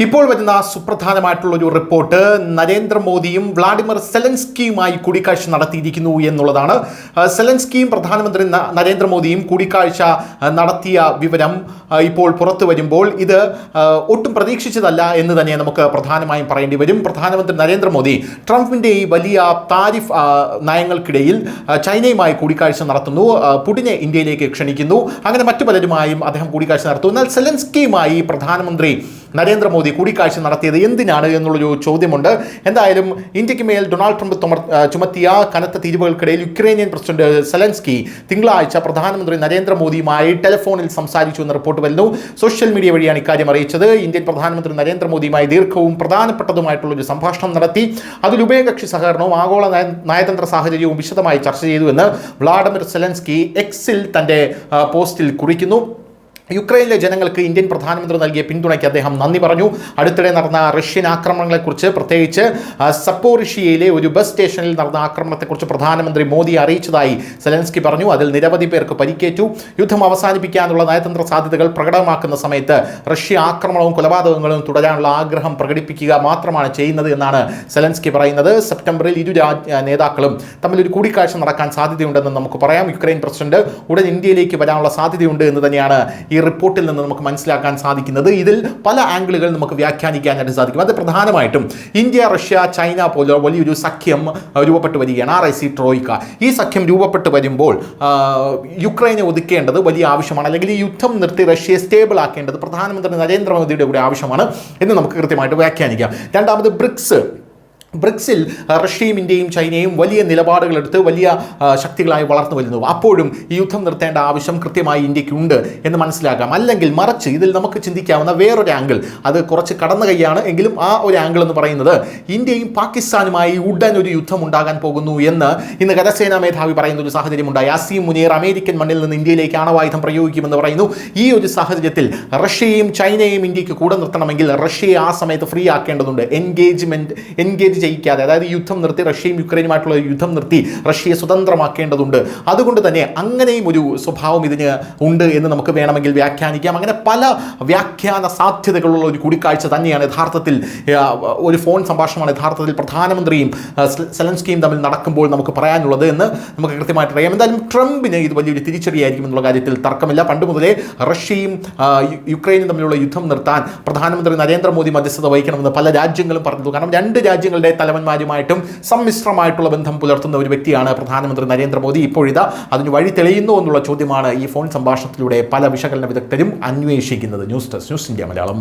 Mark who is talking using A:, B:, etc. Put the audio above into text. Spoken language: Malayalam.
A: ഇപ്പോൾ വരുന്ന സുപ്രധാനമായിട്ടുള്ള ഒരു റിപ്പോർട്ട് നരേന്ദ്രമോദിയും വ്ളാഡിമിർ സെലൻസ്കിയുമായി കൂടിക്കാഴ്ച നടത്തിയിരിക്കുന്നു എന്നുള്ളതാണ്. സെലൻസ്കിയും പ്രധാനമന്ത്രി നരേന്ദ്രമോദിയും കൂടിക്കാഴ്ച നടത്തിയ വിവരം ഇപ്പോൾ പുറത്തു വരുമ്പോൾ ഇത് ഒട്ടും പ്രതീക്ഷിച്ചതല്ല എന്ന് തന്നെ നമുക്ക് പ്രധാനമായും പറയേണ്ടി വരും. പ്രധാനമന്ത്രി നരേന്ദ്രമോദി ട്രംപിൻ്റെ ഈ വലിയ താരിഫ് നയങ്ങൾക്കിടയിൽ ചൈനയുമായി കൂടിക്കാഴ്ച നടത്തുന്നു, പുടിനെ ഇന്ത്യയിലേക്ക് ക്ഷണിക്കുന്നു, അങ്ങനെ മറ്റു പലരുമായും അദ്ദേഹം കൂടിക്കാഴ്ച നടത്തുന്നു. എന്നാൽ സെലൻസ്കിയുമായി പ്രധാനമന്ത്രി നരേന്ദ്രമോദി കൂടിക്കാഴ്ച നടത്തിയത് എന്തിനാണ് എന്നുള്ളൊരു ചോദ്യമുണ്ട്. എന്തായാലും ഇന്ത്യക്ക് മേൽ ഡൊണാൾഡ് ട്രംപ് ചുമത്തിയ കനത്ത തീരുവകൾക്കിടയിൽ യുക്രൈനിയൻ പ്രസിഡന്റ് സെലൻസ്കി തിങ്കളാഴ്ച പ്രധാനമന്ത്രി നരേന്ദ്രമോദിയുമായി ടെലിഫോണിൽ സംസാരിച്ചു എന്ന റിപ്പോർട്ട് വരുന്നു. സോഷ്യൽ മീഡിയ വഴിയാണ് ഇക്കാര്യം അറിയിച്ചത്. ഇന്ത്യൻ പ്രധാനമന്ത്രി നരേന്ദ്രമോദിയുമായി ദീർഘവും പ്രധാനപ്പെട്ടതുമായിട്ടുള്ളൊരു സംഭാഷണം നടത്തി. അതിൽ ഉഭയകക്ഷി സഹകരണവും ആഗോള നയതന്ത്ര സാഹചര്യവും വിശദമായി ചർച്ച ചെയ്തുവെന്ന് വ്ളാഡിമിർ സെലൻസ്കി എക്സിൽ തൻ്റെ പോസ്റ്റിൽ കുറിക്കുന്നു. യുക്രൈനിലെ ജനങ്ങൾക്ക് ഇന്ത്യൻ പ്രധാനമന്ത്രി നൽകിയ പിന്തുണയ്ക്ക് അദ്ദേഹം നന്ദി പറഞ്ഞു. അടുത്തിടെ നടന്ന റഷ്യൻ ആക്രമണങ്ങളെക്കുറിച്ച്, പ്രത്യേകിച്ച് സപ്പോറിഷിയയിലെ ഒരു ബസ് സ്റ്റേഷനിൽ നടന്ന ആക്രമണത്തെക്കുറിച്ച് പ്രധാനമന്ത്രി മോദി അറിയിച്ചതായി സെലൻസ്കി പറഞ്ഞു. അതിൽ നിരവധി പേർക്ക് പരിക്കേറ്റു. യുദ്ധം അവസാനിപ്പിക്കാനുള്ള നയതന്ത്ര സാധ്യതകൾ പ്രകടമാക്കുന്ന സമയത്ത് റഷ്യ ആക്രമണവും കൊലപാതകങ്ങളും തുടരാനുള്ള ആഗ്രഹം പ്രകടിപ്പിക്കുക മാത്രമാണ് ചെയ്യുന്നത് എന്നാണ് സെലൻസ്കി പറയുന്നത്. സെപ്റ്റംബറിൽ ഇരു നേതാക്കളും തമ്മിൽ ഒരു കൂടിക്കാഴ്ച നടക്കാൻ സാധ്യതയുണ്ടെന്ന് നമുക്ക് പറയാം. യുക്രൈൻ പ്രസിഡന്റ് ഉടൻ ഇന്ത്യയിലേക്ക് വരാനുള്ള സാധ്യതയുണ്ട് എന്ന് തന്നെയാണ് ഈ റിപ്പോർട്ടിൽ നിന്ന് നമുക്ക് മനസ്സിലാക്കാൻ സാധിക്കുന്നത്. ഇതിൽ പല ആംഗിളുകൾ നമുക്ക് വ്യാഖ്യാനിക്കാനായിട്ട് സാധിക്കും. അത് പ്രധാനമായിട്ടും ഇന്ത്യ, റഷ്യ, ചൈന പോലെ വലിയൊരു സഖ്യം രൂപപ്പെട്ട് വരികയാണ്, RIC ട്രോയിക്ക. ഈ സഖ്യം രൂപപ്പെട്ട് വരുമ്പോൾ യുക്രൈനെ ഒതുക്കേണ്ടത് വലിയ ആവശ്യമാണ്, അല്ലെങ്കിൽ ഈ യുദ്ധം നിർത്തി റഷ്യയെ സ്റ്റേബിൾ ആക്കേണ്ടത് പ്രധാനമന്ത്രി നരേന്ദ്രമോദിയുടെ കൂടെ ആവശ്യമാണ് എന്ന് നമുക്ക് കൃത്യമായിട്ട് വ്യാഖ്യാനിക്കാം. രണ്ടാമത് ബ്രിക്സിൽ റഷ്യയും ഇന്ത്യയും ചൈനയും വലിയ നിലപാടുകളെടുത്ത് വലിയ ശക്തികളായി വളർന്നു വരുന്നു. അപ്പോഴും ഈ യുദ്ധം നിർത്തേണ്ട ആവശ്യം കൃത്യമായി ഇന്ത്യക്കുണ്ട് എന്ന് മനസ്സിലാക്കാം. അല്ലെങ്കിൽ മറിച്ച് ഇതിൽ നമുക്ക് ചിന്തിക്കാവുന്ന വേറൊരു ആംഗിൾ, അത് കുറച്ച് കടന്നു കൈയാണ് എങ്കിലും ആ ഒരു ആംഗിൾ എന്ന് പറയുന്നത് ഇന്ത്യയും പാകിസ്ഥാനുമായി ഉടൻ ഒരു യുദ്ധം ഉണ്ടാകാൻ പോകുന്നു എന്ന് ഇന്ന് കരസേനാ മേധാവി പറയുന്ന ഒരു സാഹചര്യമുണ്ടായി. അസീം മുനീർ അമേരിക്കൻ മണ്ണിൽ നിന്ന് ഇന്ത്യയിലേക്ക് ആണവായുധം പ്രയോഗിക്കുമെന്ന് പറയുന്നു. ഈ ഒരു സാഹചര്യത്തിൽ റഷ്യയും ചൈനയും ഇന്ത്യക്ക് കൂടെ നിർത്തണമെങ്കിൽ റഷ്യയെ ആ സമയത്ത് ഫ്രീ ആക്കേണ്ടതുണ്ട്. എൻഗേജ് ചെയ്യിക്കാതെ, അതായത് യുദ്ധം നിർത്തി, റഷ്യയും യുക്രൈനുമായിട്ടുള്ള യുദ്ധം നിർത്തി റഷ്യയെ സ്വതന്ത്രമാക്കേണ്ടതുണ്ട്. അതുകൊണ്ട് തന്നെ അങ്ങനെയും ഒരു സ്വഭാവം ഇതിന് ഉണ്ട് എന്ന് നമുക്ക് വേണമെങ്കിൽ വ്യാഖ്യാനിക്കാം. അങ്ങനെ പല വ്യാഖ്യാന സാധ്യതകളുള്ള ഒരു കൂടിക്കാഴ്ച തന്നെയാണ് യഥാർത്ഥത്തിൽ, ഒരു ഫോൺ സംഭാഷണമാണ് യഥാർത്ഥത്തിൽ പ്രധാനമന്ത്രിയും സെലൻസ്കിയും തമ്മിൽ നടക്കുമ്പോൾ നമുക്ക് പറയാനുള്ളത് എന്ന് നമുക്ക് കൃത്യമായിട്ട് അറിയാം. എന്തായാലും ട്രംപിന് ഇത് വലിയൊരു തിരിച്ചടിയായിരിക്കും എന്നുള്ള കാര്യത്തിൽ തർക്കമില്ല. പണ്ട് മുതലേ റഷ്യയും യുക്രൈനും തമ്മിലുള്ള യുദ്ധം നിർത്താൻ പ്രധാനമന്ത്രി നരേന്ദ്രമോദി മധ്യസ്ഥത വഹിക്കണമെന്ന് പല രാജ്യങ്ങളും പറഞ്ഞു. കാരണം രണ്ട് രാജ്യങ്ങളുടെ തലവന്മാരുമായിട്ടും സമ്മിശ്രമായിട്ടുള്ള ബന്ധം പുലർത്തുന്ന ഒരു വ്യക്തിയാണ് പ്രധാനമന്ത്രി നരേന്ദ്രമോദി. ഇപ്പോഴിതാ അതിന് വഴി തെളിയുന്നു എന്നുള്ള ചോദ്യമാണ് ഈ ഫോൺ സംഭാഷണത്തിലൂടെ പല വിശകലന വിദഗ്ധരും അന്വേഷിക്കുന്നത്. News desk, news India Malayalam.